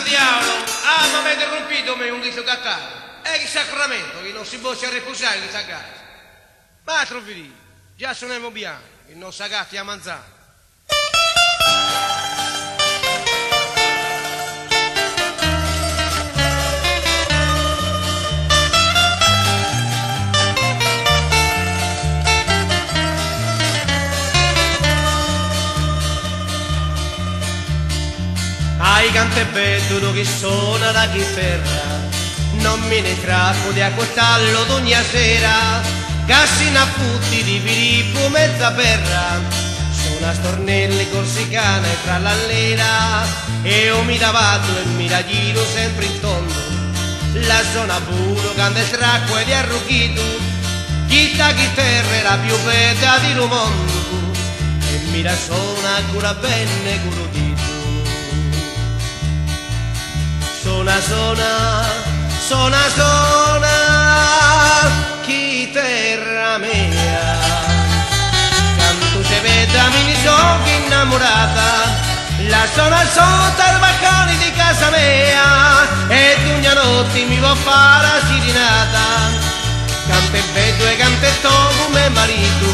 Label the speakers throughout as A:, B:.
A: diavolo, ma mi avete rompito me un dito caccato. È il sacramento che non si può rifusare di sagare. Ma trovi, già sono bianchi, che non sagati a mangiare.
B: Ai cante bello che suona la chitarra, non me ne trappo di accortallo d'ogni sera, cassina putti di Filippo mezza perra, suona stornelli corsicane tra l'allera, e io mi davato e mi la giro sempre in tondo, la zona puro canta il tracco e di arruchito, chita chitarra è la più bella di lo mondo, e mi la suona ancora bene curutito. Sona, sona, sona, sona, chitarra mia. Canto se veda mi sono innamorata, la suona sotto al balcone di casa mia, e ogni notte mi va fare la sirinata. Canto e vedo e canto e tomo come marito,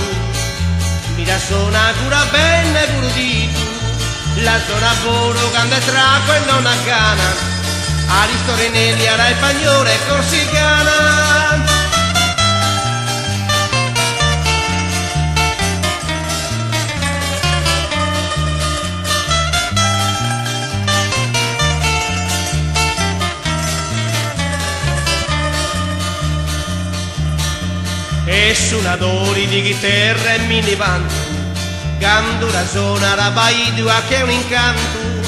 B: mi la suona cura bene curutito, la suona buono canta e tracco e non accana. Aristorenelli, ara spagnola e corsicana. E suonatori di chitarra e mini vanto, canto la suona la baidua che è un incanto.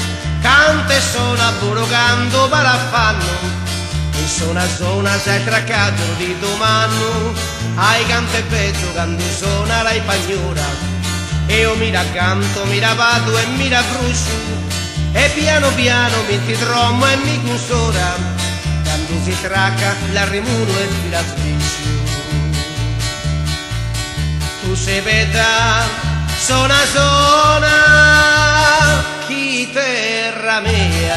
B: Canta e suona puro canto paraffanno, e suona suona sei traccato di domani, ai canto e pezzo canto suona la spagnola, e io mi la canto, mi la vado e mi la fruscio, e piano piano mi ti tromo e mi consola, quando si tracca la rimuno e ti la sviscio. Tu sei veda, suona suona, chitarra mia,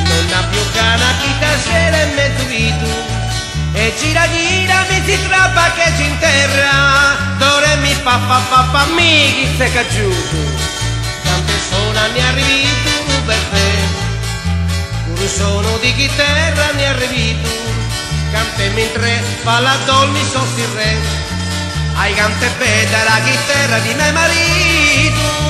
B: non ha più cana chi stasera è mezzo vito, e gira gira mi si trappa che ci interra, dove mi fa mi chi sei caggiuto, tante suona ne arrivito per te, pure sono di chitarra ne arrivito, cante mentre fa la dolmi sosti re, ai cante bella la chitarra di mio marito.